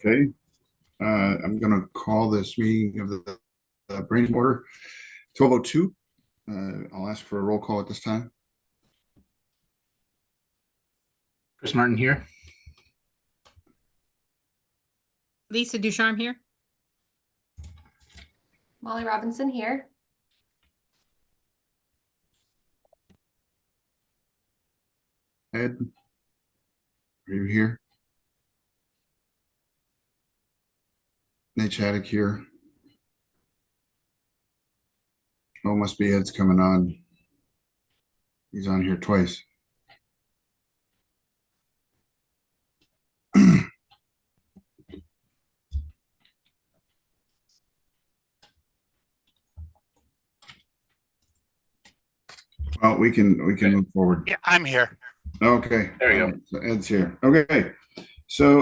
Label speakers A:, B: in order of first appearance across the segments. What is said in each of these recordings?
A: Okay, I'm going to call this meeting of the Brain Order 12:02. I'll ask for a roll call at this time.
B: Chris Martin here.
C: Lisa Ducharme here.
D: Molly Robinson here.
A: Ed, are you here? Nate Chaddock here. Oh, must be Ed's coming on. He's on here twice. Well, we can move forward.
E: Yeah, I'm here.
A: Okay.
B: There you go.
A: So Ed's here. Okay. So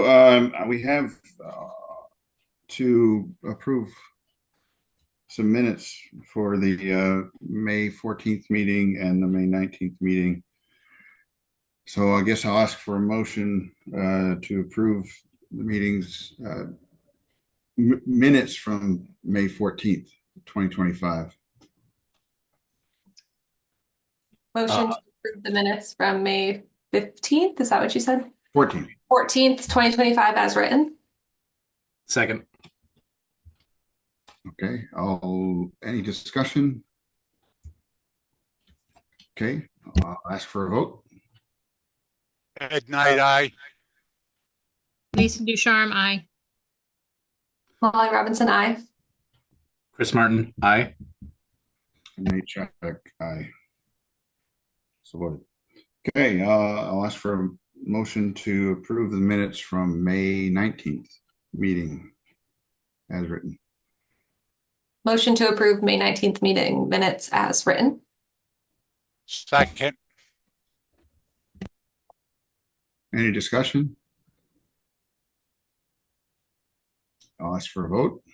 A: we have to approve some minutes for the May 14th meeting and the May 19th meeting. So I guess I'll ask for a motion to approve the meetings minutes from May 14th, 2025.
D: Motion to approve the minutes from May 15th. Is that what you said?
A: 14th.
D: 14th, 2025 as written.
B: Second.
A: Okay. Any discussion? Okay. I'll ask for a vote.
E: Ed Knight, aye.
C: Lisa Ducharme, aye.
D: Molly Robinson, aye.
B: Chris Martin, aye.
A: Nate Chaddock, aye. So voted. Okay. I'll ask for a motion to approve the minutes from May 19th meeting as written.
D: Motion to approve May 19th meeting minutes as written.
E: Second.
A: Any discussion? I'll ask for a vote.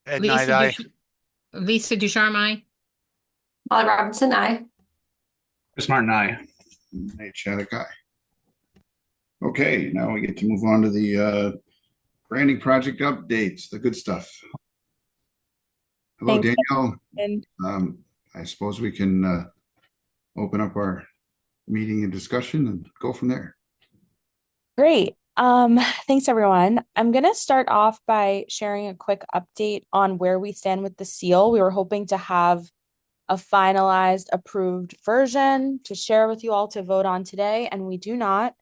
E: Ed Knight, aye.
C: Lisa Ducharme, aye.
D: Molly Robinson, aye.
B: Chris Martin, aye.
A: Nate Chaddock, aye. Okay, now we get to move on to the branding project updates, the good stuff. Hello,
F: Thanks.
A: Danielle.
F: And
A: I suppose we can open up our meeting and discussion and go from there.
F: great. Thanks everyone. I'm gonna start off by sharing a quick update on where we stand with the seal. We were hoping to have a finalized, approved version to share with you all to vote on today, and we do not.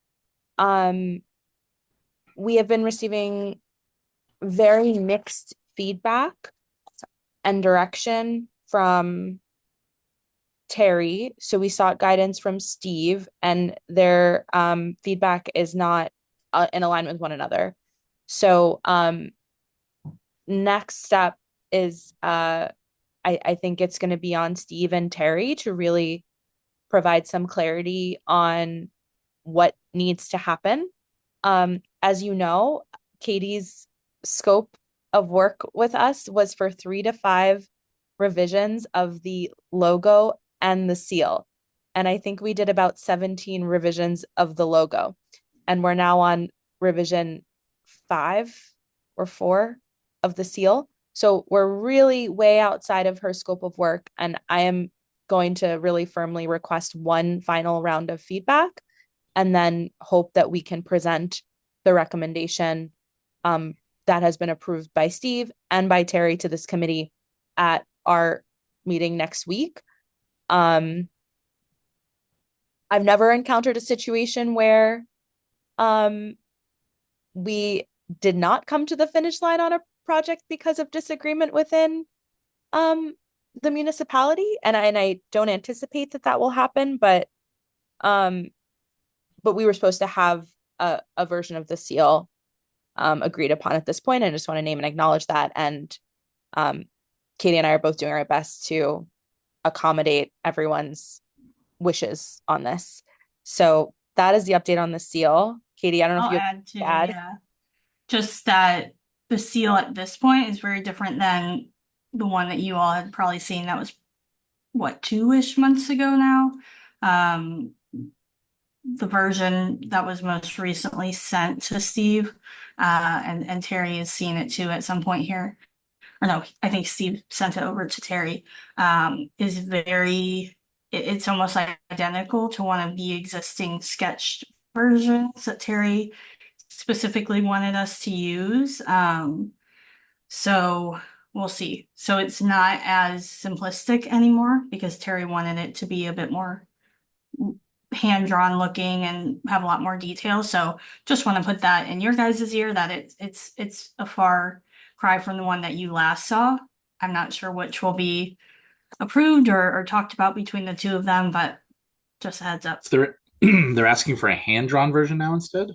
F: We have been receiving very mixed feedback and direction from Terry. So we sought guidance from Steve, and their feedback is not in alignment with one another. So next step is I think it's going to be on Steve and Terry to really provide some clarity on what needs to happen. As you know, Katie's scope of work with us was for 3 to 5 revisions of the logo and the seal. And I think we did about 17 revisions of the logo. And we're now on revision 5 or 4 of the seal. So we're really way outside of her scope of work. And I am going to really firmly request one final round of feedback and then hope that we can present the recommendation that has been approved by Steve and by Terry to this committee at our meeting next week. I've never encountered a situation where we did not come to the finish line on a project because of disagreement within the municipality, and I don't anticipate that will happen, but we were supposed to have a version of the seal agreed upon at this point. I just want to name and acknowledge that, and Katie and I are both doing our best to accommodate everyone's wishes on this. So that is the update on the seal. Katie, I don't know if you
G: add to
F: add.
G: yeah. Just that the seal at this point is very different than the one that you all had probably seen that was what, 2-ish months ago now. the version that was most recently sent to Steve. And Terry has seen it too at some point here. Or no, I think Steve sent it over to Terry. Is it's almost identical to one of the existing sketched versions that Terry specifically wanted us to use. So we'll see. So it's not as simplistic anymore because Terry wanted it to be a bit more hand-drawn looking and have a lot more detail. So just want to put that in your guys' ear that it's a far cry from the one that you last saw. I'm not sure which will be approved or talked about between the two of them, but just a heads up.
B: So they're asking for a hand-drawn version now instead?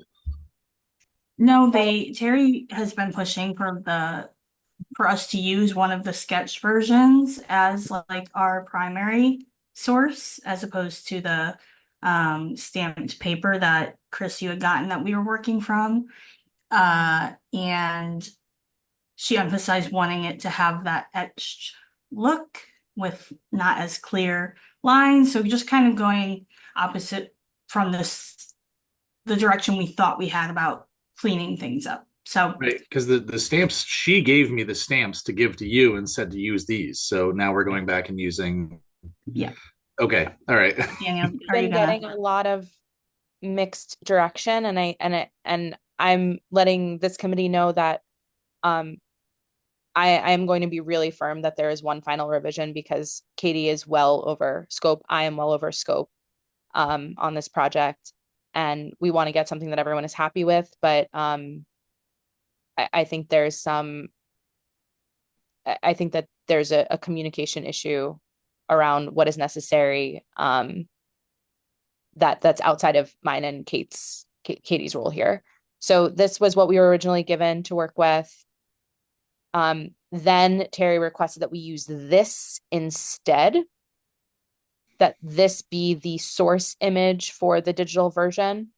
G: No, Terry has been pushing for us to use one of the sketch versions as like our primary source as opposed to the stamped paper that Chris you had gotten that we were working from. And she emphasized wanting it to have that etched look with not as clear lines. So just kind of going opposite from the direction we thought we had about cleaning things up. So
B: Right, because the stamps, she gave me the stamps to give to you and said to use these. So now we're going back and using.
G: Yeah.
B: Okay. All right.
G: Daniel,
F: We've
G: are you
F: been
G: gonna?
F: getting a lot of mixed direction, and I'm letting this committee know that I am going to be really firm that there is one final revision because Katie is well over scope. I am well over scope on this project, and we want to get something that everyone is happy with. But I think there's some. I think that there's a communication issue around what is necessary. That's outside of mine and Katie's role here. So this was what we were originally given to work with. Then Terry requested that we use this instead, that this be the source image for the digital version.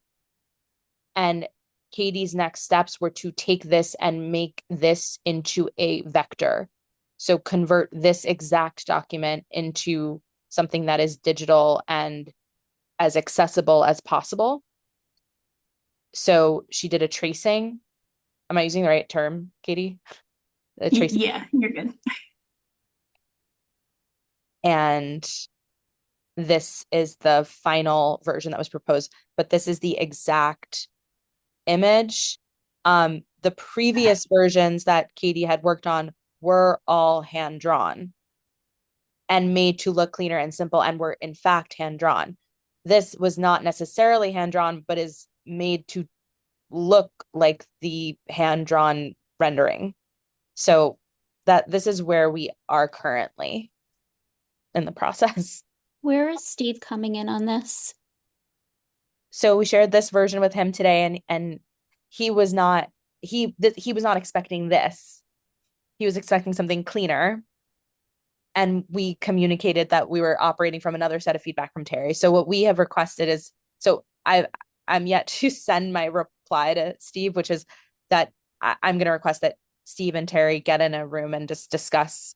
F: And Katie's next steps were to take this and make this into a vector. So convert this exact document into something that is digital and as accessible as possible. So she did a tracing. Am I using the right term, Katie? A tracing.
G: Yeah, you're good.
F: And this is the final version that was proposed, but this is the exact image. The previous versions that Katie had worked on were all hand drawn and made to look cleaner and simple and were in fact hand drawn. This was not necessarily hand drawn, but is made to look like the hand drawn rendering. So that this is where we are currently in the process.
H: Where is Steve coming in on this?
F: So we shared this version with him today, and he was not expecting this. He was expecting something cleaner. And we communicated that we were operating from another set of feedback from Terry. So what we have requested is, I'm yet to send my reply to Steve, which is that I'm going to request that Steve and Terry get in a room and just discuss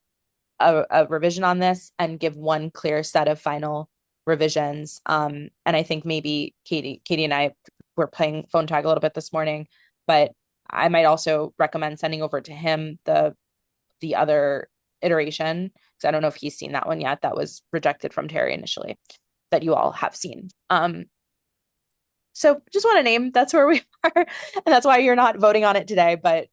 F: a revision on this and give one clear set of final revisions. And I think maybe Katie and I were playing phone tag a little bit this morning, but I might also recommend sending over to him the other iteration, because I don't know if he's seen that one yet. That was rejected from Terry initially, that you all have seen. So just want to name that's where we are, and that's why you're not voting on it today. But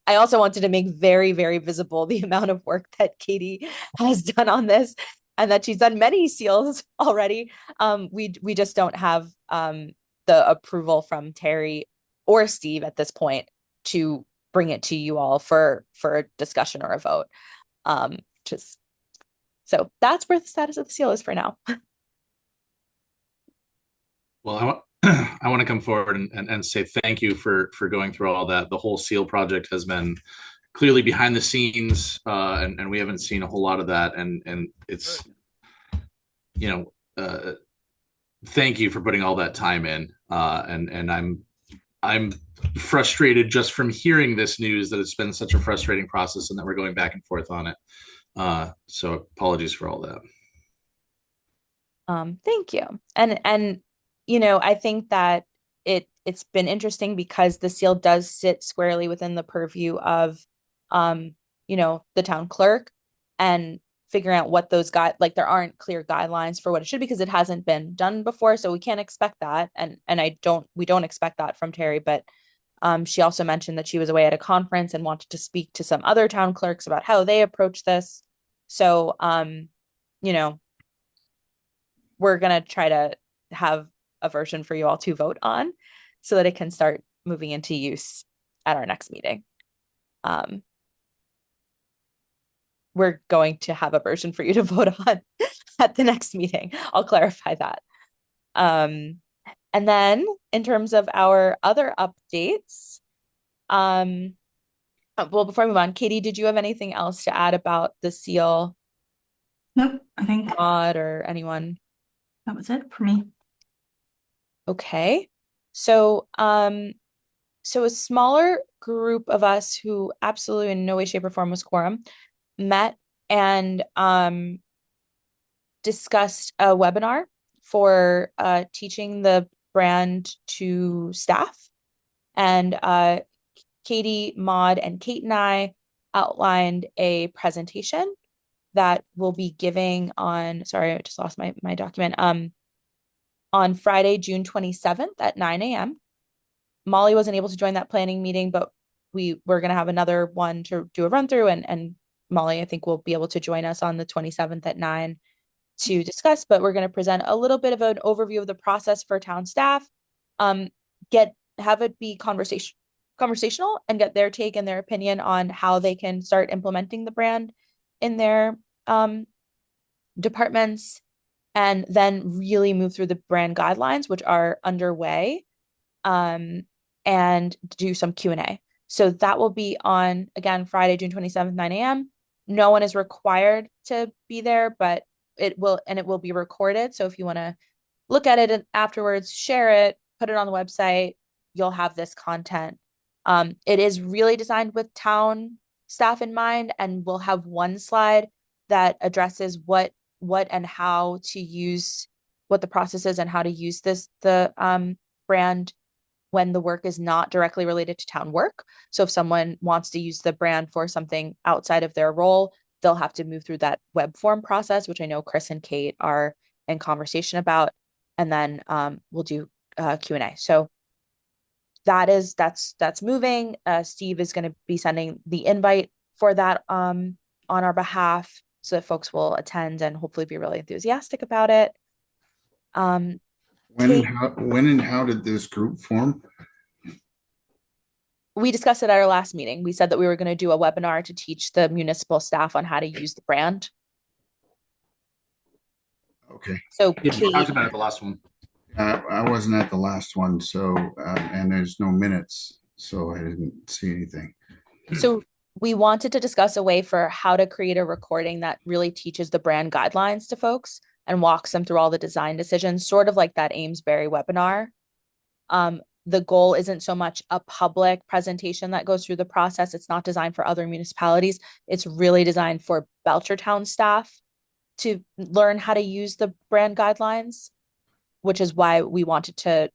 F: I also wanted to make very, very visible the amount of work that Katie has done on this, and that she's done many seals already. We just don't have the approval from Terry or Steve at this point to bring it to you all for a discussion or a vote. So that's where the status of the seal is for now.
B: Well, I want to come forward and say thank you for going through all that. The whole seal project has been clearly behind the scenes, and we haven't seen a whole lot of that. And it's, thank you for putting all that time in. And I'm frustrated just from hearing this news that it's been such a frustrating process and that we're going back and forth on it. So apologies for all that.
F: Thank you. And I think that it's been interesting because the seal does sit squarely within the purview of the town clerk, and figuring out what those like there aren't clear guidelines for what it should, because it hasn't been done before, so we can't expect that. And we don't expect that from Terry, but she also mentioned that she was away at a conference and wanted to speak to some other town clerks about how they approach this. So we're going to try to have a version for you all to vote on so that it can start moving into use at our next meeting. We're going to have a version for you to vote on at the next meeting. I'll clarify that. And then in terms of our other updates, well, before I move on, Katie, did you have anything else to add about the seal?
G: Nope, I think
F: Odd or anyone?
G: that was it for me.
F: Okay. So a smaller group of us, who absolutely in no way, shape, or form was quorum, met and discussed a webinar for teaching the brand to staff. And Katie, Maud, and Kate and I outlined a presentation that we'll be giving on, sorry, I just lost my document, on Friday, June 27th at 9 a.m. Molly wasn't able to join that planning meeting, but we're going to have another one to do a run through, and Molly, I think, will be able to join us on the 27th at 9 to discuss, but we're going to present a little bit of an overview of the process for town staff, have it be conversational, and get their take and their opinion on how they can start implementing the brand in their departments, and then really move through the brand guidelines, which are underway, and do some Q&A. So that will be on, again, Friday, June 27th, 9 a.m. No one is required to be there, but it will be recorded. So if you want to look at it afterwards, share it, put it on the website, you'll have this content. It is really designed with town staff in mind, and we'll have one slide that addresses what and how to use, what the process is and how to use the brand when the work is not directly related to town work. So if someone wants to use the brand for something outside of their role, they'll have to move through that web form process, which I know Chris and Kate are in conversation about. And then we'll do Q&A. So that's moving. Steve is going to be sending the invite for that on our behalf, so that folks will attend and hopefully be really enthusiastic about it.
A: When and how did this group form?
F: We discussed it at our last meeting. We said that we were going to do a webinar to teach the municipal staff on how to use the brand.
A: Okay.
F: So
B: Yeah, we
F: Kate,
B: talked about it the last one.
A: I wasn't at the last one, so and there's no minutes, so I didn't see anything.
F: so we wanted to discuss a way for how to create a recording that really teaches the brand guidelines to folks and walks them through all the design decisions, sort of like that Amesbury webinar. The goal isn't so much a public presentation that goes through the process. It's not designed for other municipalities. It's really designed for Belchertown staff to learn how to use the brand guidelines, which is why we wanted to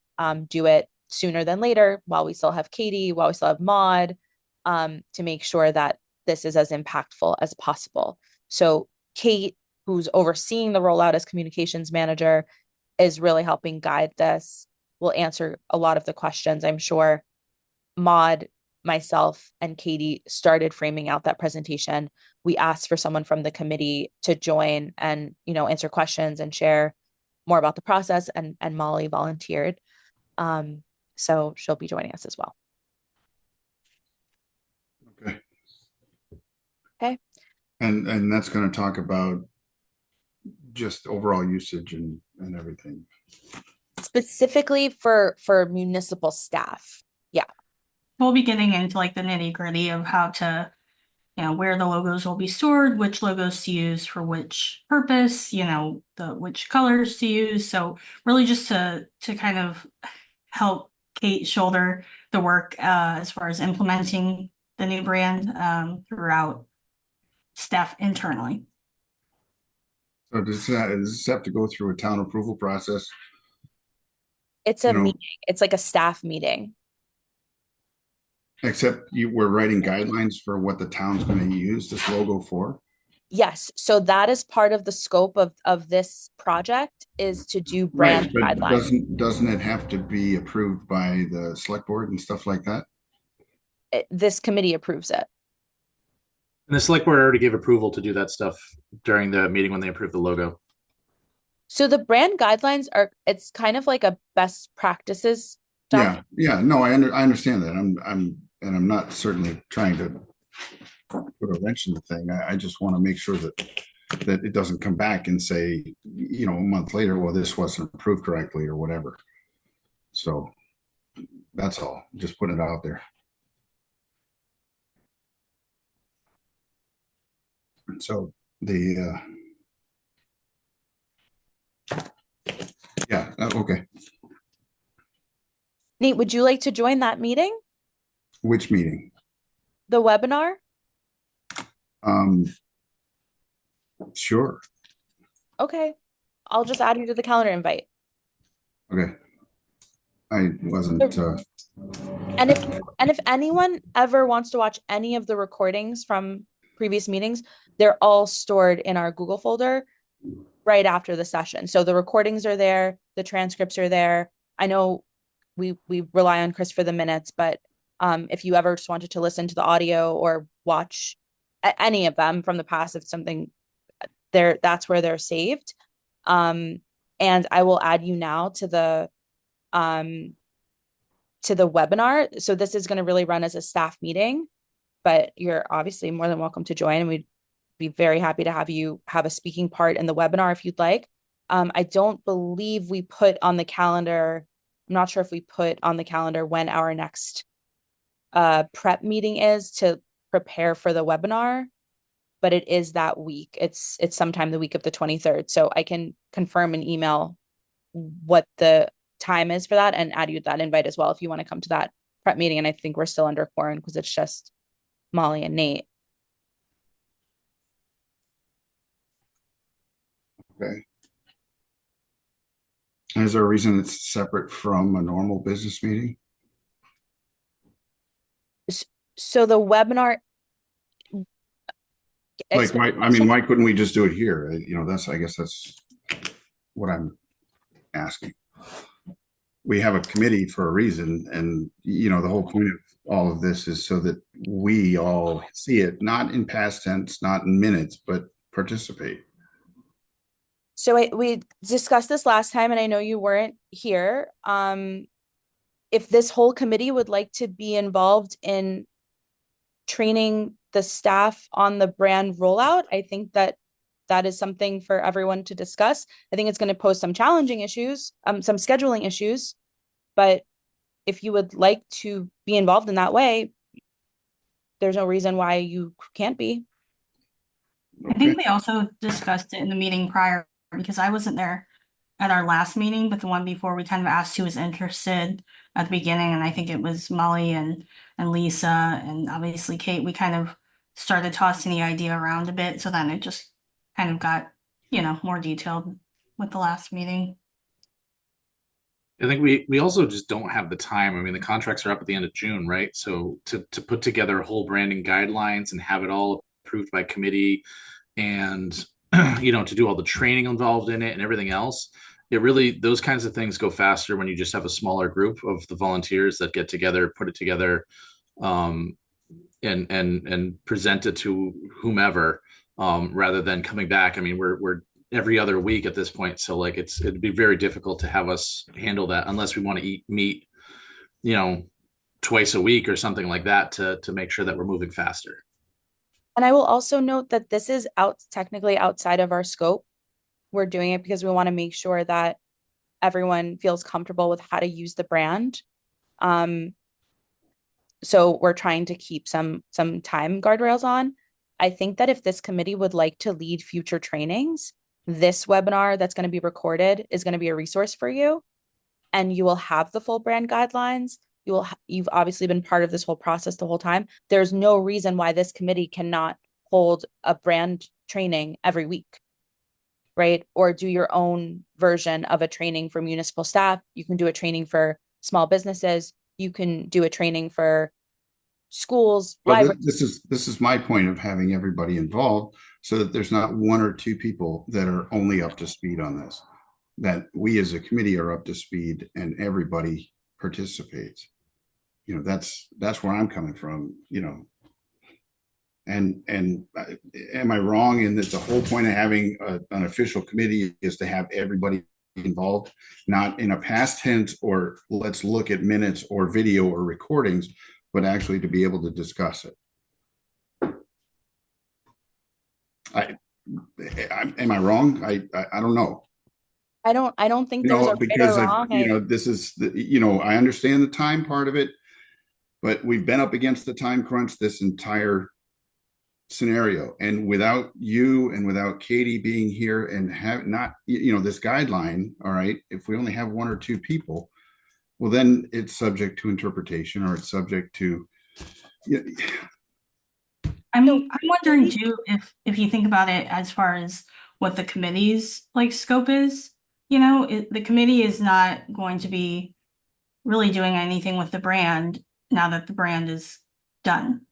F: do it sooner than later, while we still have Katie, while we still have Maud, to make sure that this is as impactful as possible. So Kate, who's overseeing the rollout as communications manager, is really helping guide this. Will answer a lot of the questions, I'm sure. Maud, myself, and Katie started framing out that presentation. We asked for someone from the committee to join and answer questions and share more about the process, and Molly volunteered. So she'll be joining us as well.
A: Okay.
F: Okay.
A: And that's going to talk about just overall usage and everything.
F: Specifically for municipal staff. Yeah.
G: We'll be getting into like the nitty-gritty of how to, where the logos will be stored, which logos to use for which purpose, which colors to use. So really just to kind of help Kate shoulder the work as far as implementing the new brand throughout staff internally.
A: So does this have to go through a town approval process?
F: It's a
A: You know,
F: meeting. It's like a staff meeting.
A: except we're writing guidelines for what the town's going to use this logo for.
F: Yes, so that is part of the scope of this project is to do
A: Right,
F: brand
A: but
F: guidelines.
A: doesn't it have to be approved by the select board and stuff like that?
F: This committee approves it.
B: And the select board already gave approval to do that stuff during the meeting when they approved the logo.
F: So the brand guidelines are, it's kind of like a best practices document.
A: Yeah, no, I understand that. I'm not certainly trying to put a wrench in the thing. I just want to make sure that it doesn't come back and say, a month later, well, this wasn't approved correctly or whatever. So that's all. Just putting it out there. So the yeah, okay.
F: Nate, would you like to join that meeting?
A: Which meeting?
F: The webinar?
A: Sure.
F: Okay. I'll just add you to the calendar invite.
A: Okay. I wasn't
F: And if anyone ever wants to watch any of the recordings from previous meetings, they're all stored in our Google folder right after the session. So the recordings are there, the transcripts are there. I know we rely on Chris for the minutes, but if you ever just wanted to listen to the audio or watch any of them from the past, if something there, that's where they're saved. And I will add you now to the webinar. So this is going to really run as a staff meeting, but you're obviously more than welcome to join, and we'd be very happy to have you have a speaking part in the webinar if you'd like. I don't believe we put on the calendar. I'm not sure if we put on the calendar when our next prep meeting is to prepare for the webinar, but it is that week. It's sometime the week of the 23rd. So I can confirm and email what the time is for that and add you that invite as well if you want to come to that prep meeting. And I think we're still under quorum because it's just Molly and Nate.
A: okay. Is there a reason it's separate from a normal business meeting?
F: So the webinar,
A: Like, why couldn't we just do it here? I guess that's what I'm asking. We have a committee for a reason, and the whole point of all of this is so that we all see it, not in past tense, not in minutes, but participate.
F: so we discussed this last time, and I know you weren't here. If this whole committee would like to be involved in training the staff on the brand rollout, I think that is something for everyone to discuss. I think it's going to pose some challenging issues, some scheduling issues, but if you would like to be involved in that way, there's no reason why you can't be.
G: I think we also discussed it in the meeting prior because I wasn't there at our last meeting, but the one before we kind of asked who was interested at the beginning, and I think it was Molly and Lisa and obviously Kate. We kind of started tossing the idea around a bit, so then it just kind of got, more detailed with the last meeting.
B: I think we also just don't have the time. I mean, the contracts are up at the end of June, right? So to put together a whole branding guidelines and have it all approved by committee and to do all the training involved in it and everything else, those kinds of things go faster when you just have a smaller group of the volunteers that get together, put it together, and present it to whomever, rather than coming back. I mean, we're every other week at this point, so like it'd be very difficult to have us handle that unless we want to meet twice a week or something like that to make sure that we're moving faster.
F: And I will also note that this is technically outside of our scope. We're doing it because we want to make sure that everyone feels comfortable with how to use the brand. So we're trying to keep some time guardrails on. I think that if this committee would like to lead future trainings, this webinar that's going to be recorded is going to be a resource for you, and you will have the full brand guidelines. You've obviously been part of this whole process the whole time. There's no reason why this committee cannot hold a brand training every week. right? Or do your own version of a training for municipal staff. You can do a training for small businesses. You can do a training for schools,
A: But
F: libraries.
A: this is my point of having everybody involved so that there's not one or two people that are only up to speed on this. That we as a committee are up to speed and everybody participates. You know, that's where I'm coming from, you know. And am I wrong in that the whole point of having an official committee is to have everybody involved, not in a past tense or let's look at minutes or video or recordings, but actually to be able to discuss it? Am I wrong? I don't know.
F: I don't think
A: You
F: there's
A: know,
F: a right
A: because
F: or wrong.
A: you know, this is you know, I understand the time part of it, but we've been up against the time crunch this entire scenario, and without you and without Katie being here and have not, you know, this guideline, all right, if we only have one or two people, well, then it's subject to interpretation or it's subject to, you know,
G: I'm wondering too if you think about it as far as what the committee's like scope is, you know, the committee is not going to be really doing anything with the brand now that the brand is done.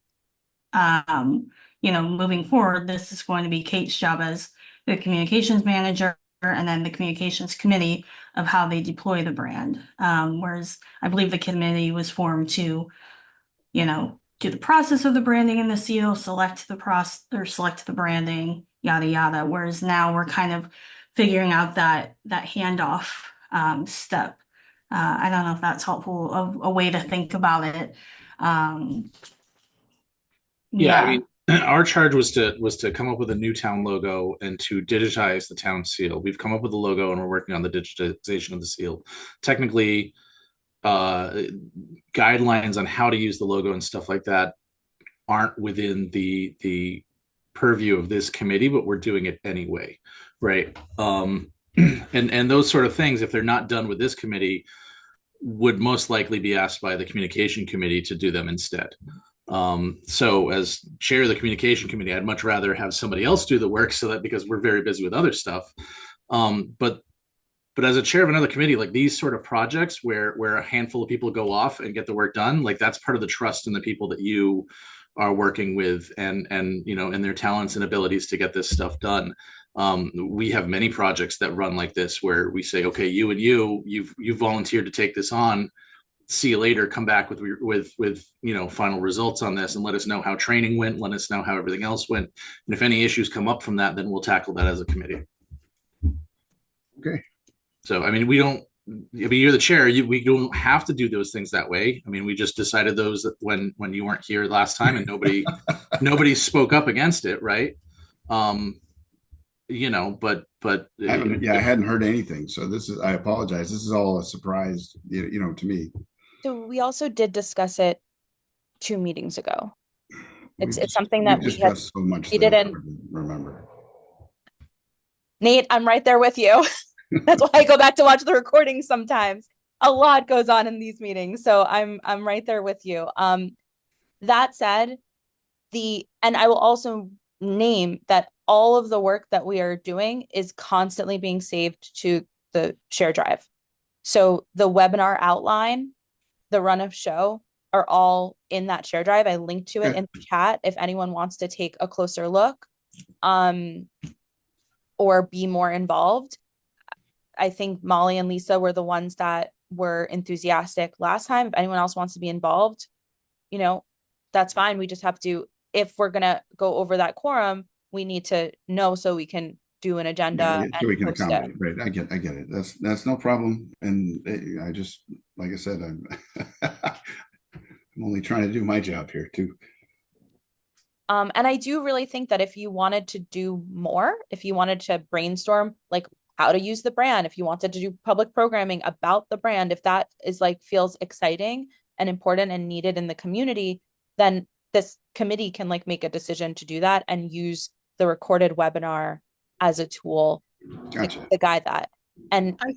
G: You know, moving forward, this is going to be Kate's job as the communications manager and then the communications committee of how they deploy the brand. Whereas I believe the committee was formed to, you know, do the process of the branding and the seal, select the branding, yada yada. Whereas now we're kind of figuring out that handoff step. I don't know if that's helpful of a way to think about it.
B: Yeah, I mean, our charge was to come up with a new town logo and to digitize the town seal. We've come up with a logo and we're working on the digitization of the seal. Technically, guidelines on how to use the logo and stuff like that aren't within the purview of this committee, but we're doing it anyway, right? And those sort of things, if they're not done with this committee, would most likely be asked by the communication committee to do them instead. So as chair of the communication committee, I'd much rather have somebody else do the work so that, because we're very busy with other stuff. But as a chair of another committee, like these sort of projects where a handful of people go off and get the work done, like that's part of the trust in the people that you are working with and you know, and their talents and abilities to get this stuff done. We have many projects that run like this where we say, okay, you've volunteered to take this on. See you later. Come back with you know, final results on this and let us know how training went. Let us know how everything else went. And if any issues come up from that, then we'll tackle that as a committee.
A: okay.
B: So, I mean, we don't, I mean, you're the chair. We don't have to do those things that way. I mean, we just decided those when you weren't here last time and nobody spoke up against it, right? You know, but
A: I hadn't heard anything. So I apologize. This is all a surprise, you know, to me.
F: So we also did discuss it 2 meetings ago. It's something
A: we
F: that we had
A: discussed so much.
F: we
A: that I
F: didn't
A: couldn't remember.
F: Nate, I'm right there with you. That's why I go back to watch the recordings sometimes. A lot goes on in these meetings, so I'm right there with you. That said, and I will also name that all of the work that we are doing is constantly being saved to the share drive. So the webinar outline, the run of show are all in that share drive. I linked to it in the chat if anyone wants to take a closer look or be more involved. I think Molly and Lisa were the ones that were enthusiastic last time. If anyone else wants to be involved, you know, that's fine. We just have to, if we're going to go over that quorum, we need to know so we can do an agenda.
A: So we can accommodate. Right. I get it. That's no problem. And I just, like I said, I'm only trying to do my job here too.
F: And I do really think that if you wanted to do more, if you wanted to brainstorm like how to use the brand, if you wanted to do public programming about the brand, if that is like feels exciting and important and needed in the community, then this committee can like make a decision to do that and use the recorded webinar as a tool to guide that. And
I: I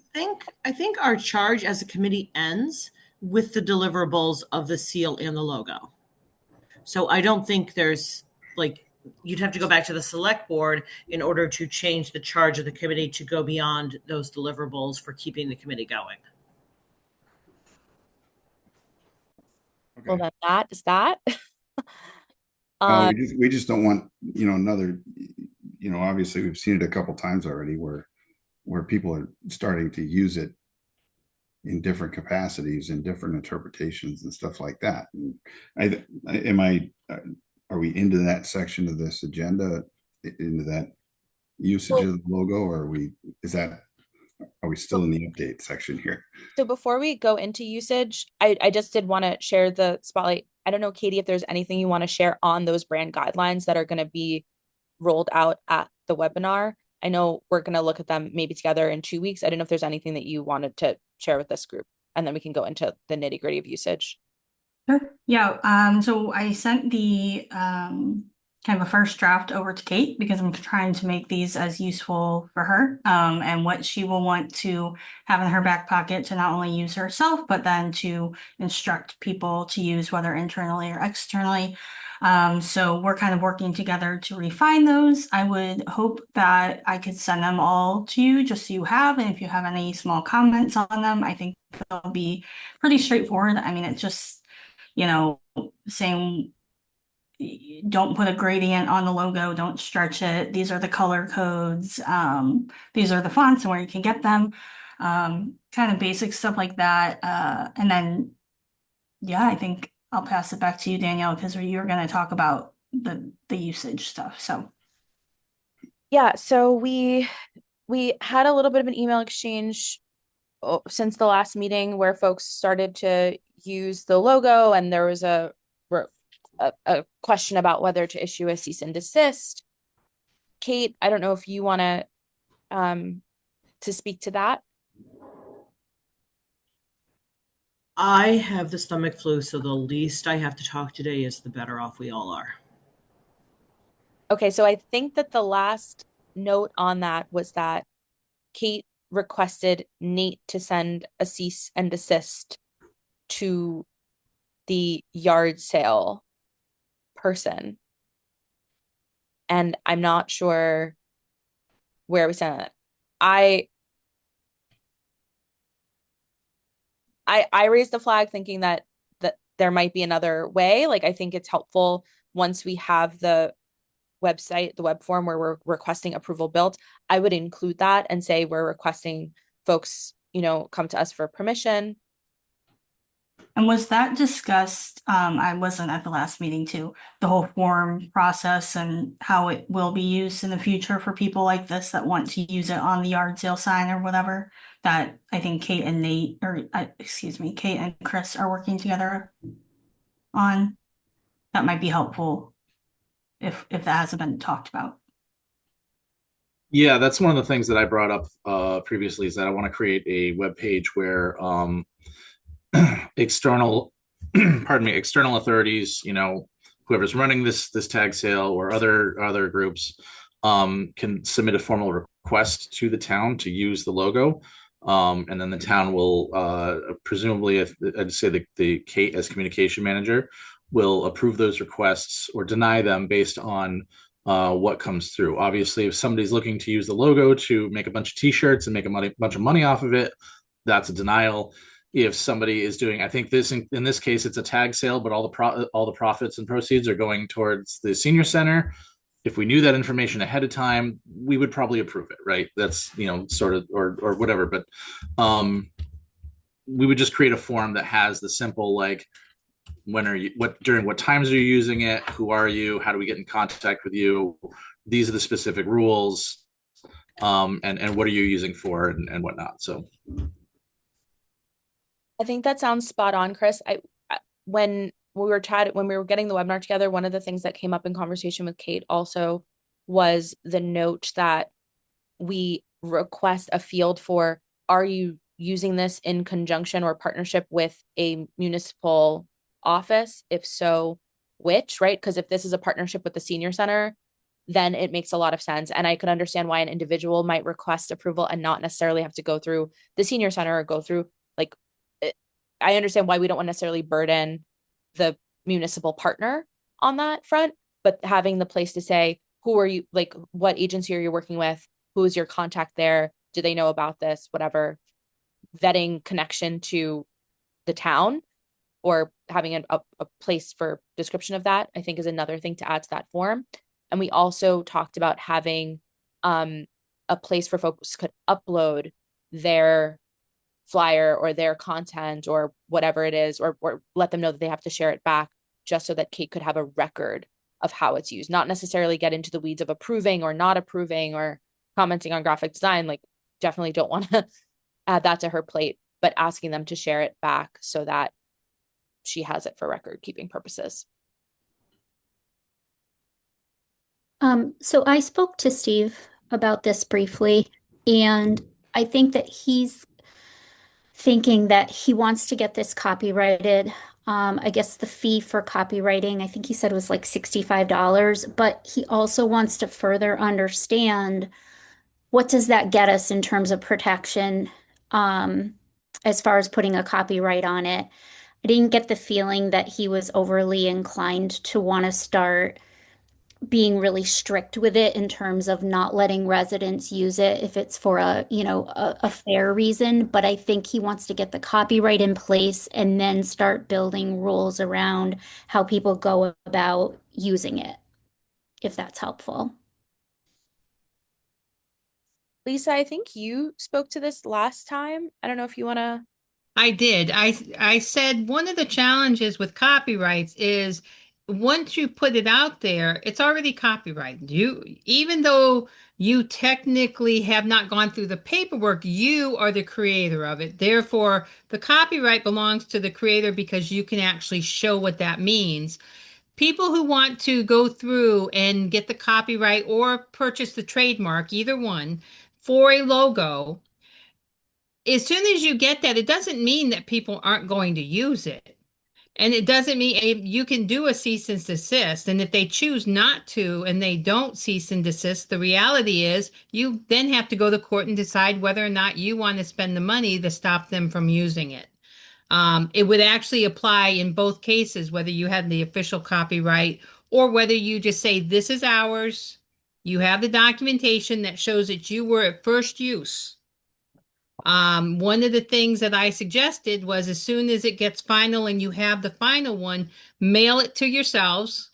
I: think our charge as a committee ends with the deliverables of the seal and the logo. So I don't think there's like you'd have to go back to the select board in order to change the charge of the committee to go beyond those deliverables for keeping the committee going.
F: Well,
A: Okay.
F: then that is that.
A: Uh, we just don't want, another, obviously we've seen it a couple times already where people are starting to use it in different capacities and different interpretations and stuff like that. And are we into that section of this agenda, into that usage of the logo, or are we still in the update section here?
F: So before we go into usage, I just did want to share the spotlight. I don't know, Katie, if there's anything you want to share on those brand guidelines that are going to be rolled out at the webinar. I know we're going to look at them maybe together in 2 weeks. I don't know if there's anything that you wanted to share with this group, and then we can go into the nitty gritty of usage.
G: Sure. Yeah, so I sent the kind of a first draft over to Kate because I'm trying to make these as useful for her and what she will want to have in her back pocket to not only use herself, but then to instruct people to use, whether internally or externally. So we're kind of working together to refine those. I would hope that I could send them all to you just so you have, and if you have any small comments on them, I think they'll be pretty straightforward. I mean, it's just, saying don't put a gradient on the logo, don't stretch it. These are the color codes. These are the fonts and where you can get them. Kind of basic stuff like that. And then, yeah, I think I'll pass it back to you, Danielle, because you were going to talk about the usage stuff. So,
F: yeah, so we had a little bit of an email exchange since the last meeting where folks started to use the logo, and there was a question about whether to issue a cease and desist. Kate, I don't know if you want to speak to that.
I: I have the stomach flu, so the least I have to talk today is the better off we all are.
F: Okay, so I think that the last note on that was that Kate requested Nate to send a cease and desist to the yard sale person. And I'm not sure where we stand on it. I raised the flag thinking that there might be another way. Like, I think it's helpful once we have the website, the web form where we're requesting approval built, I would include that and say we're requesting folks, come to us for permission.
G: and was that discussed? I wasn't at the last meeting too, the whole form process and how it will be used in the future for people like this that want to use it on the yard sale sign or whatever. That I think Kate and Nate, Kate and Chris are working together on. That might be helpful if that hasn't been talked about.
B: Yeah, that's one of the things that I brought up previously, is that I want to create a web page where external external authorities, whoever's running this tag sale or other groups can submit a formal request to the town to use the logo. And then the town will presumably, I'd say the Kate as communication manager will approve those requests or deny them based on what comes through. Obviously, if somebody's looking to use the logo to make a bunch of t-shirts and make a bunch of money off of it, that's a denial. If somebody is doing, I think in this case, it's a tag sale, but all the profits and proceeds are going towards the senior center. If we knew that information ahead of time, we would probably approve it, right? That's, sort of, or whatever. But we would just create a form that has the simple, like, during what times are you using it? Who are you? How do we get in contact with you? These are the specific rules. And what are you using for and whatnot. So
F: I think that sounds spot on, Chris. When we were getting the webinar together, one of the things that came up in conversation with Kate also was the note that we request a field for, are you using this in conjunction or partnership with a municipal office? If so, which, right? Because if this is a partnership with the senior center, then it makes a lot of sense. And I could understand why an individual might request approval and not necessarily have to go through the senior center or go through, like, I understand why we don't want to necessarily burden the municipal partner on that front, but having the place to say, who are you, like, what agency are you working with? Who is your contact there? Do they know about this? Whatever, vetting connection to the town, or having a place for description of that, I think is another thing to add to that form. And we also talked about having a place for folks could upload their flyer or their content or whatever it is, or let them know that they have to share it back, just so that Kate could have a record of how it's used, not necessarily get into the weeds of approving or not approving or commenting on graphic design. Like, definitely don't want to add that to her plate, but asking them to share it back so that she has it for record keeping purposes.
H: So I spoke to Steve about this briefly, and I think that he's thinking that he wants to get this copyrighted. I guess the fee for copywriting, I think he said was like $65, but he also wants to further understand what does that get us in terms of protection, as far as putting a copyright on it. I didn't get the feeling that he was overly inclined to want to start being really strict with it in terms of not letting residents use it if it's for a fair reason. But I think he wants to get the copyright in place and then start building rules around how people go about using it, if that's helpful.
F: Lisa, I think you spoke to this last time. I don't know if you want to.
C: I did. I said one of the challenges with copyrights is once you put it out there, it's already copyrighted. You, even though you technically have not gone through the paperwork, you are the creator of it. Therefore, the copyright belongs to the creator because you can actually show what that means. People who want to go through and get the copyright or purchase the trademark, either one, for a logo, as soon as you get that, it doesn't mean that people aren't going to use it. And it doesn't mean you can do a cease and desist. And if they choose not to and they don't cease and desist, the reality is you then have to go to court and decide whether or not you want to spend the money to stop them from using it. It would actually apply in both cases, whether you had the official copyright or whether you just say, this is ours. You have the documentation that shows that you were at first use. One of the things that I suggested was as soon as it gets final and you have the final one, mail it to yourselves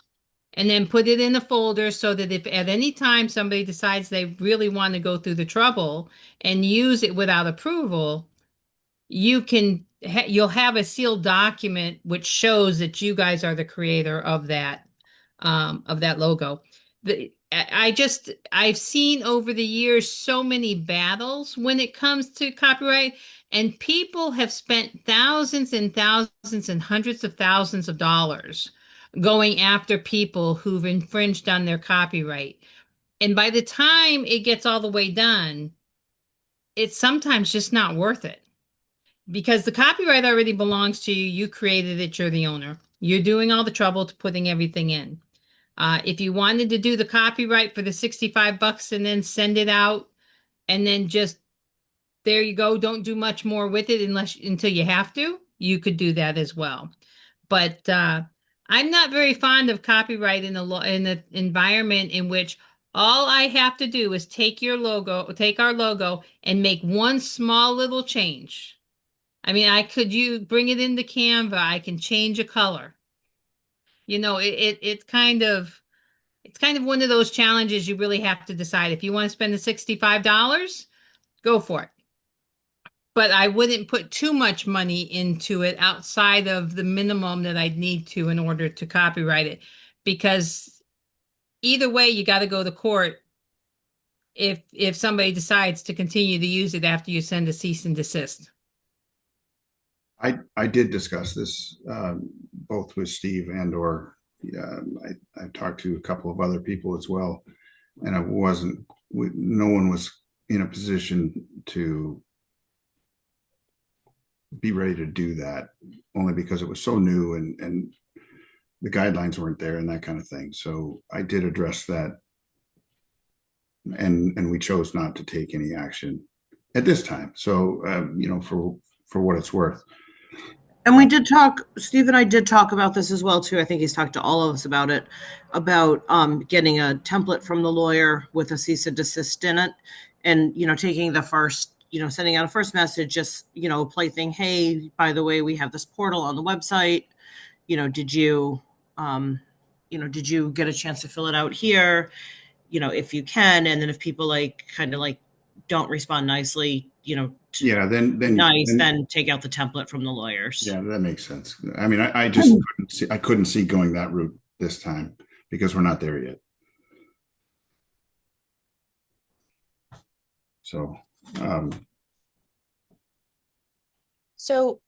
C: and then put it in a folder so that if at any time somebody decides they really want to go through the trouble and use it without approval, you'll have a sealed document which shows that you guys are the creator of that logo. I've seen over the years so many battles when it comes to copyright, and people have spent thousands and thousands and hundreds of thousands of dollars going after people who've infringed on their copyright. And by the time it gets all the way done, it's sometimes just not worth it because the copyright already belongs to you. You created it, you're the owner. You're doing all the trouble to putting everything in. If you wanted to do the copyright for the $65 and then send it out and then just, there you go, don't do much more with it until you have to, you could do that as well. But I'm not very fond of copyright in the environment in which all I have to do is take our logo and make one small little change. I mean, you bring it into Canva, I can change a color. It's kind of one of those challenges you really have to decide. If you want to spend the $65, go for it. But I wouldn't put too much money into it outside of the minimum that I'd need to in order to copyright it. Because either way, you got to go to court if somebody decides to continue to use it after you send a cease and desist.
A: I did discuss this both with Steve and I talked to a couple of other people as well, and no one was in a position to be ready to do that, only because it was so new and the guidelines weren't there and that kind of thing. So I did address that, and we chose not to take any action at this time. So for what it's worth.
I: And we did talk, Steve and I did talk about this as well too. I think he's talked to all of us about it, about getting a template from the lawyer with a cease and desist in it. And, taking the first, sending out a first message, just, play thing, hey, by the way, we have this portal on the website. Did you get a chance to fill it out here? If you can, and then if people kind of don't respond nicely,
A: Yeah,
I: then take out the template from the lawyers.
A: Yeah, that makes sense. I mean, I just couldn't see going that route this time because we're not there yet. So,
F: So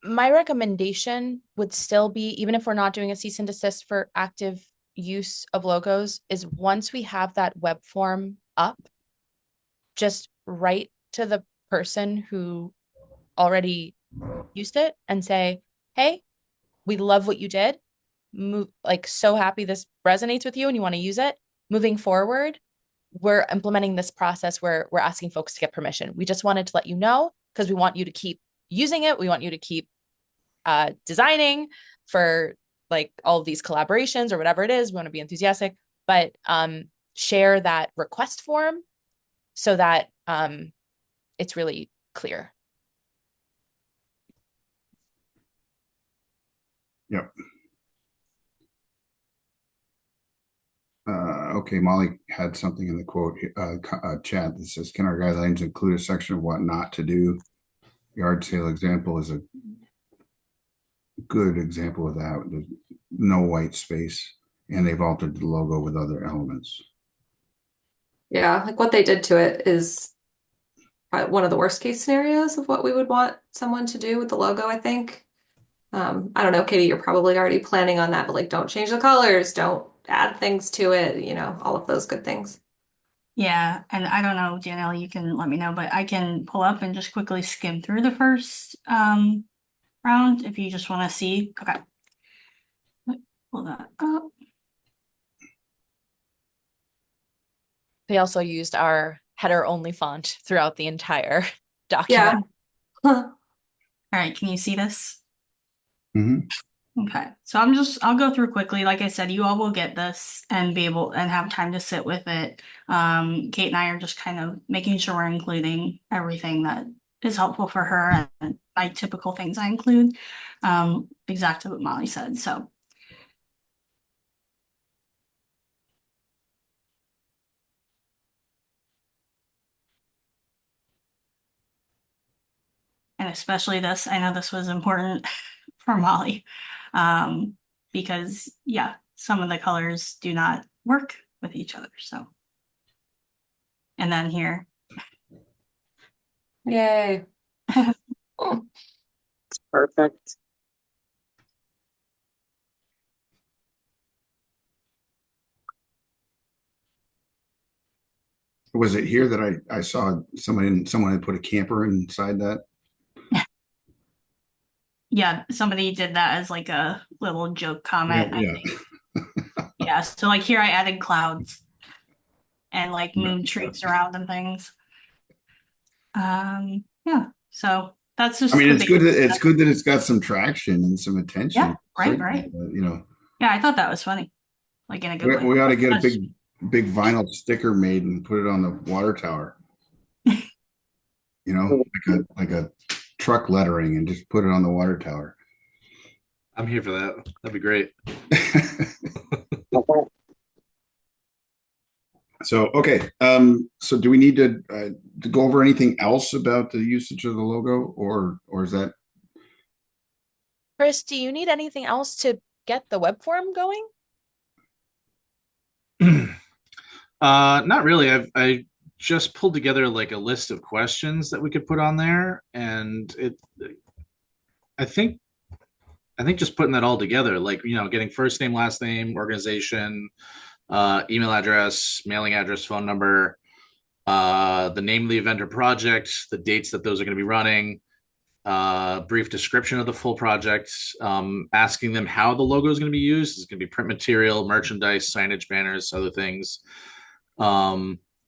F: my recommendation would still be, even if we're not doing a cease and desist for active use of logos, is once we have that web form up, just write to the person who already used it and say, hey, we love what you did. So happy this resonates with you and you want to use it. Moving forward, we're implementing this process where we're asking folks to get permission. We just wanted to let you know because we want you to keep using it. We want you to keep designing for all of these collaborations or whatever it is. We want to be enthusiastic, but share that request form so that it's really clear.
A: Yep. Okay, Molly had something in the quote chat that says, "Can our guidelines include a section of what not to do?" Yard sale example is a good example of that. There's no white space, and they've altered the logo with other elements.
D: Yeah, like what they did to it is one of the worst case scenarios of what we would want someone to do with the logo, I think. I don't know, Katie, you're probably already planning on that, but don't change the colors, don't add things to it, all of those good things.
G: Yeah, and I don't know, Janelle, you can let me know, but I can pull up and just quickly skim through the first round if you just want to see. Okay. Pull that up.
F: They also used our header only font throughout the entire document.
D: Yeah.
G: All right, can you see this?
A: Mm-hmm.
G: Okay, so I'll go through quickly. Like I said, you all will get this and be able and have time to sit with it. Kate and I are just kind of making sure we're including everything that is helpful for her and my typical things I include. Exactly what Molly said. So and especially this, I know this was important for Molly. Because yeah, some of the colors do not work with each other. So and then here.
D: Yay.
J: It's perfect.
A: Was it here that I saw someone had put a camper inside that?
G: Yeah, somebody did that as a little joke comment.
A: Yeah.
G: I think. Yeah, so here I added clouds and moon trees around and things. Yeah, so that's just.
A: I mean, it's good. It's good that it's got some traction and some attention.
G: Yeah, right. Yeah, I thought that was funny, in a good way.
A: We ought to get a big vinyl sticker made and put it on the water tower. Like a truck lettering, and just put it on the water tower.
B: I'm here for that. That'd be great.
A: So, okay. So do we need to go over anything else about the usage of the logo, or is that?
F: Chris, do you need anything else to get the web form going?
B: Not really. I just pulled together a list of questions that we could put on there, and I think just putting that all together, getting first name, last name, organization, email address, mailing address, phone number, the name of the event or project, the dates that those are going to be running, brief description of the full project, asking them how the logo is going to be used. Is it going to be print material, merchandise, signage, banners, other things?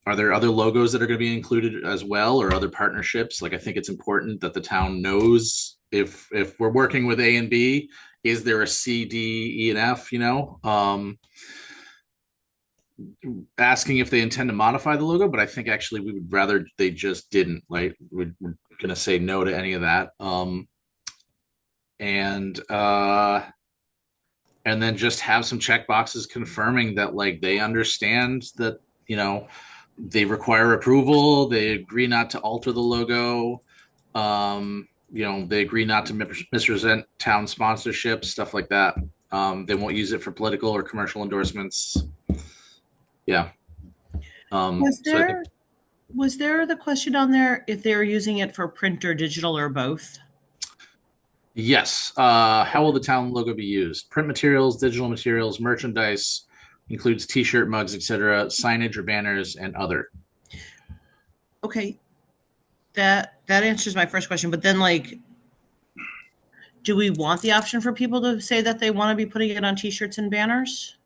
B: Are there other logos that are going to be included as well, or other partnerships? I think it's important that the town knows if we're working with A and B, is there a C, D, E, and F? Asking if they intend to modify the logo, but I think actually we would rather they just didn't. Like we're gonna say no to any of that. And and then just have some check boxes confirming that like they understand that they require approval, they agree not to alter the logo, they agree not to misrepresent town sponsorship, stuff like that. They won't use it for political or commercial endorsements. Yeah.
I: Was there the question on there if they were using it for print or digital or both?
B: Yes. How will the town logo be used? Print materials, digital materials, merchandise, includes T-shirt, mugs, etc., signage or banners, and other.
I: Okay, that answers my first question. But then, like, do we want the option for people to say that they want to be putting it on T-shirts and banners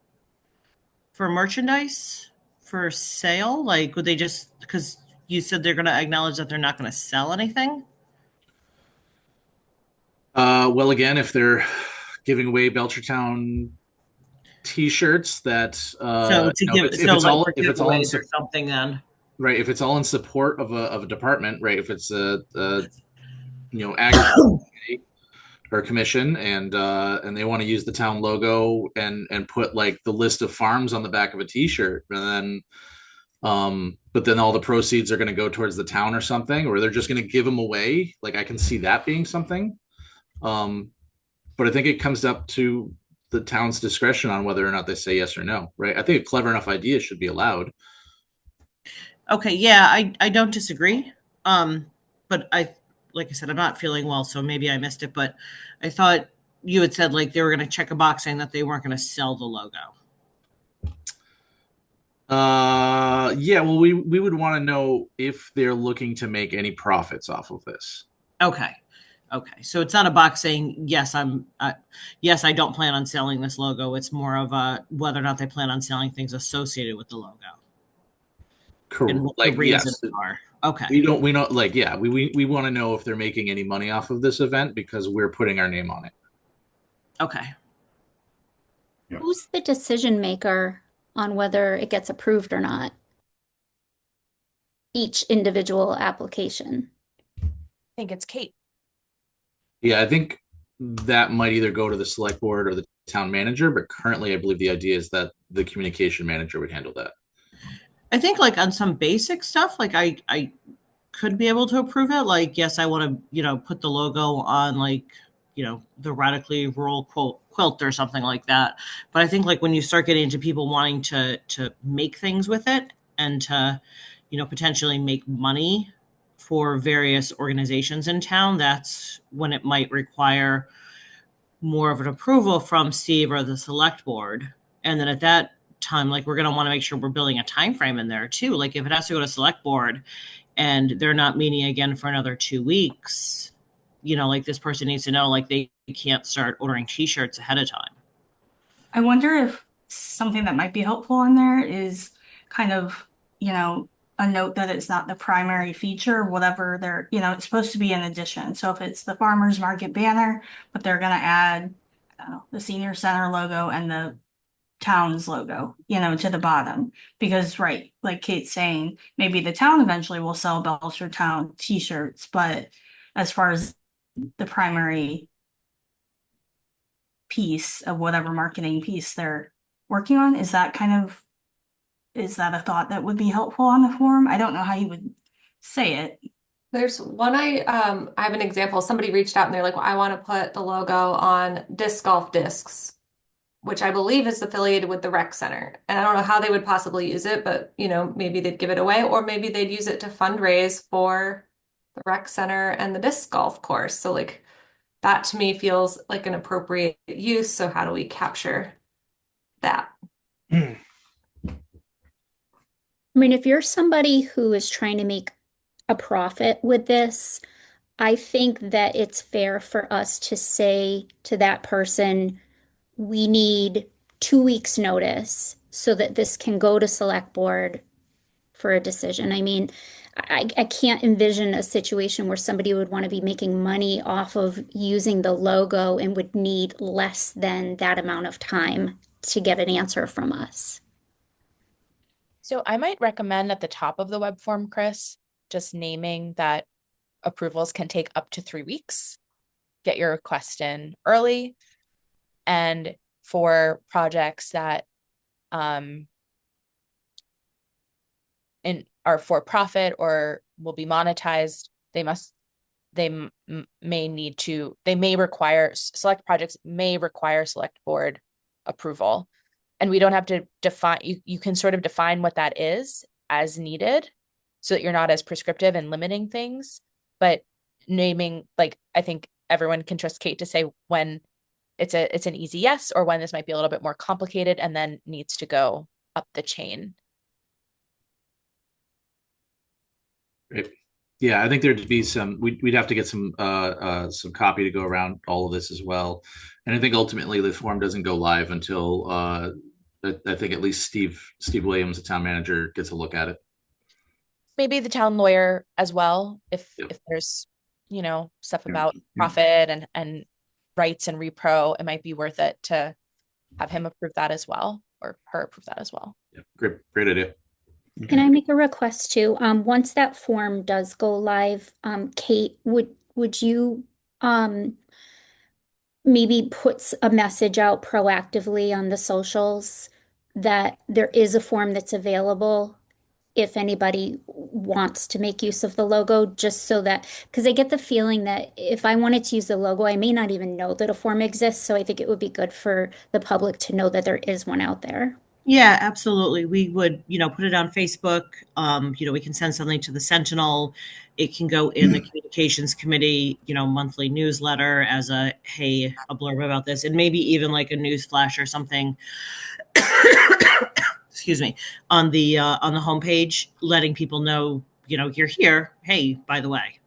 I: for merchandise for sale? Like, would they just, because you said they're going to acknowledge that they're not going to sell anything?
B: Well, again, if they're giving away Belchertown T-shirts, that
I: So to give,
B: if it's all in
I: or something, then
B: right, if it's all in support of a department, right, if it's a agriculture or commission, and they want to use the town logo and put like the list of farms on the back of a T-shirt, and then but then all the proceeds are going to go towards the town or something, or they're just going to give them away. Like I can see that being something. But I think it comes up to the town's discretion on whether or not they say yes or no, right? I think a clever enough idea should be allowed.
I: okay, yeah, I don't disagree. But like I said, I'm not feeling well, so maybe I missed it. But I thought you had said like they were going to check a box saying that they weren't going to sell the logo.
B: Yeah, well, we would want to know if they're looking to make any profits off of this.
I: Okay. So it's not a box saying yes, yes, I don't plan on selling this logo. It's more of a whether or not they plan on selling things associated with the logo.
B: Correct.
I: And what
B: like
I: the reasons
B: yes,
I: are. Okay.
B: we don't like yeah, we want to know if they're making any money off of this event because we're putting our name on it.
I: Okay.
A: Yeah.
H: Who's the decision maker on whether it gets approved or not? Each individual application.
F: I think it's Kate.
B: Yeah, I think that might either go to the select board or the town manager, but currently I believe the idea is that the communication manager would handle that.
I: I think like on some basic stuff, like I could be able to approve it. Like, yes, I want to, put the logo on like, the radically rural quilt or something like that. But I think like when you start getting into people wanting to make things with it and to, potentially make money for various organizations in town, that's when it might require more of an approval from Steve or the select board. And then at that time, like we're going to want to make sure we're building a time frame in there too. Like if it has to go to select board and they're not meeting again for another 2 weeks, like this person needs to know like they can't start ordering T-shirts ahead of time.
G: I wonder if something that might be helpful in there is kind of, a note that it's not the primary feature, whatever they're, it's supposed to be an addition. So if it's the farmers market banner, but they're going to add, I don't know, the senior center logo and the town's logo, to the bottom. Because, right, like Kate's saying, maybe the town eventually will sell Belchertown T-shirts, but as far as the primary piece of whatever marketing piece they're working on, is that a thought that would be helpful on the form? I don't know how you would say it.
D: There's one I have an example. Somebody reached out and they're like, well, I want to put the logo on disc golf discs, which I believe is affiliated with the rec center. And I don't know how they would possibly use it, but maybe they'd give it away, or maybe they'd use it to fundraise for the rec center and the disc golf course. So like that to me feels like an appropriate use. So how do we capture that?
H: I mean, if you're somebody who is trying to make a profit with this, I think that it's fair for us to say to that person, we need 2 weeks notice so that this can go to select board for a decision. I mean, I can't envision a situation where somebody would want to be making money off of using the logo and would need less than that amount of time to get an answer from us.
F: So I might recommend at the top of the web form, Chris, just naming that approvals can take up to 3 weeks. Get your request in early. And for projects that are for profit or will be monetized, select projects may require select board approval. And we don't have to define, you can sort of define what that is as needed so that you're not as prescriptive and limiting things, but naming, like, I think everyone can trust Kate to say when it's an easy yes, or when this might be a little bit more complicated and then needs to go up the chain.
B: Great. Yeah, I think there'd be we'd have to get some copy to go around all of this as well. And I think ultimately the form doesn't go live until I think at least Steve Williams, the town manager, gets a look at it.
F: Maybe the town lawyer as well, if there's, stuff about profit and rights and repro, it might be worth it to have him approve that as well, or her approve that as well.
B: Yeah, great idea.
H: Can I make a request too? Once that form does go live, Kate, would you maybe put a message out proactively on the socials that there is a form that's available if anybody wants to make use of the logo, just so that, because I get the feeling that if I wanted to use the logo, I may not even know that a form exists. So I think it would be good for the public to know that there is one out there.
I: Yeah, absolutely. We would, put it on Facebook. We can send something to the Sentinel. It can go in the communications committee, monthly newsletter as a blurb about this, and maybe even like a news flash or something. Excuse me, on the homepage, letting people know, you're here. Hey, by the way.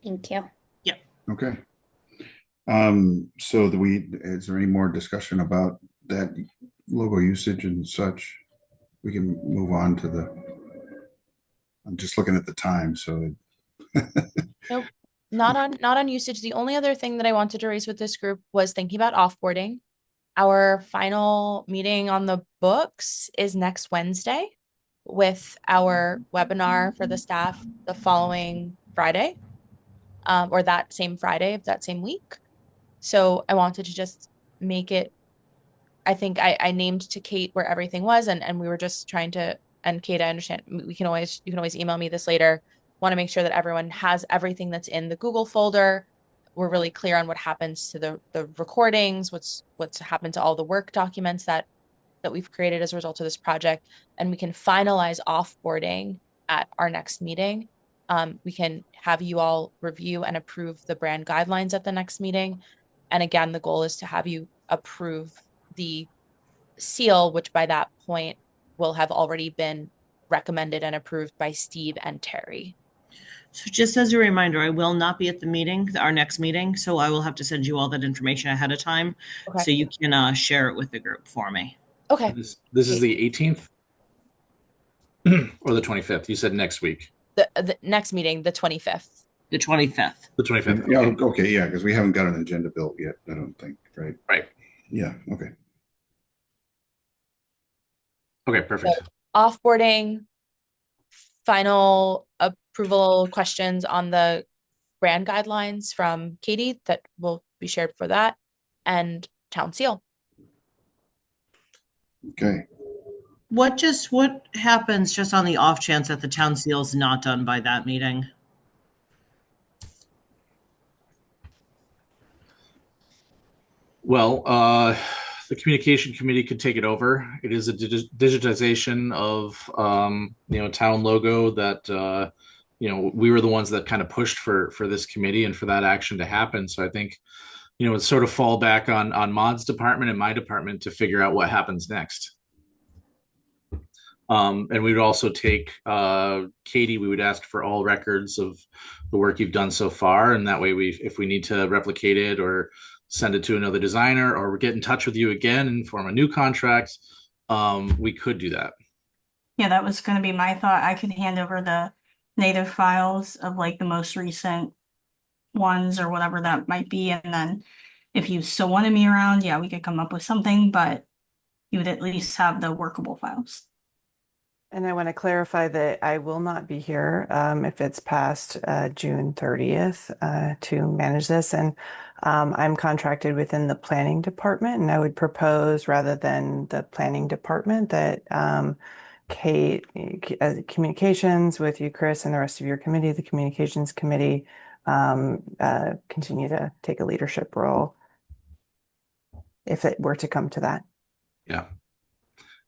H: Thank you.
I: Yeah.
A: Okay. So is there any more discussion about that logo usage and such? We can move on to I'm just looking at the time, so.
F: Nope, not on usage. The only other thing that I wanted to raise with this group was thinking about offboarding. Our final meeting on the books is next Wednesday, with our webinar for the staff the following Friday, or that same Friday of that same week. So I wanted to just make it, I think I named to Kate where everything was, and we were just trying to, and Kate, I understand you can always email me this later. Want to make sure that everyone has everything that's in the Google folder. We're really clear on what happens to the recordings, what's happened to all the work documents that we've created as a result of this project, and we can finalize offboarding at our next meeting. We can have you all review and approve the brand guidelines at the next meeting. And again, the goal is to have you approve the seal, which by that point will have already been recommended and approved by Steve and Terry.
I: So just as a reminder, I will not be at the meeting, our next meeting, so I will have to send you all that information ahead of time,
F: Okay.
I: so you can share it with the group for me.
F: Okay.
B: This is the 18th or the 25th? You said next week.
F: The next meeting, the 25th.
I: The 25th.
B: The 25th.
A: Yeah, okay, yeah, because we haven't got an agenda built yet, I don't think, right?
B: Right.
A: Yeah, okay.
B: Okay, perfect.
F: So, offboarding, final approval questions on the brand guidelines from Katie that will be shared for that, and town seal.
A: Okay.
I: What happens just on the off chance that the town seal is not done by that meeting?
B: Well, the communication committee could take it over. It is a digitization of, town logo that, we were the ones that kind of pushed for this committee and for that action to happen. So I think, it's sort of fall back on Maud's department and my department to figure out what happens next. And we would also take Katie, we would ask for all records of the work you've done so far. And that way if we need to replicate it or send it to another designer or get in touch with you again and form a new contract, we could do that.
G: Yeah, that was going to be my thought. I could hand over the native files of like the most recent ones or whatever that might be. And then if you still wanted me around, yeah, we could come up with something, but you would at least have the workable files.
J: And I want to clarify that I will not be here if it's past June 30th to manage this. And I'm contracted within the planning department, and I would propose, rather than the planning department, that Kate, communications with you, Chris, and the rest of your committee, the communications committee, continue to take a leadership role if it were to come to that.
B: Yeah.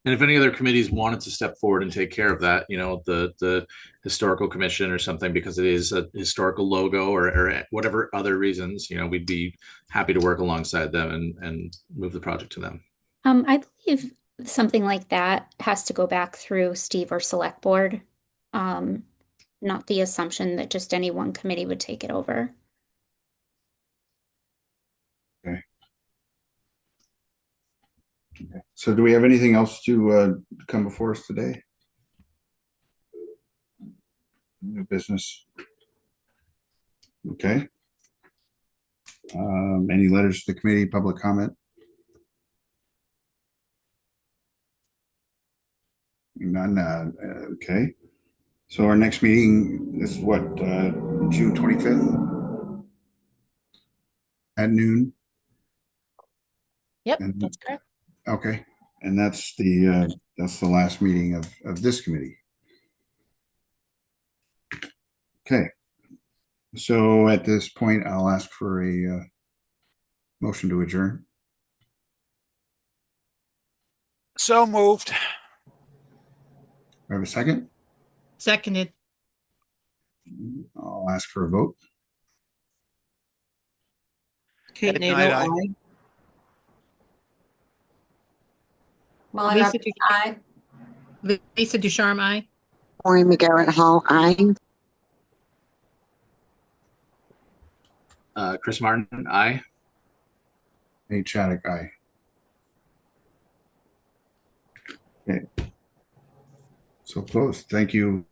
B: And if any other committees wanted to step forward and take care of that, the historical commission or something, because it is a historical logo or whatever other reasons, we'd be happy to work alongside them and move the project to them.
H: I believe something like that has to go back through Steve or select board. Not the assumption that just any one committee would take it over.
A: Okay. So do we have anything else to come before us today? New business? Okay. Any letters to the committee, public comment? None. Okay. So our next meeting is what, June 25th at noon?
F: Yep,
A: And-
F: that's correct.
A: Okay. And that's the last meeting of this committee. Okay. So at this point, I'll ask for a motion to adjourn.
E: So moved.
A: I have a second.
C: Seconded.
A: I'll ask for a vote.
I: Kate
E: Good
I: Nato,
E: night, aye.
I: aye.
D: Molly
C: Lisa
D: Roberts, aye.
C: Lisa Ducharme, aye.
K: Maureen McGarrett Hall, aye.
B: Chris Martin, aye.
A: Nate Shattuck, aye. Okay. So close. Thank you.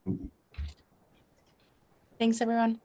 F: Thanks, everyone.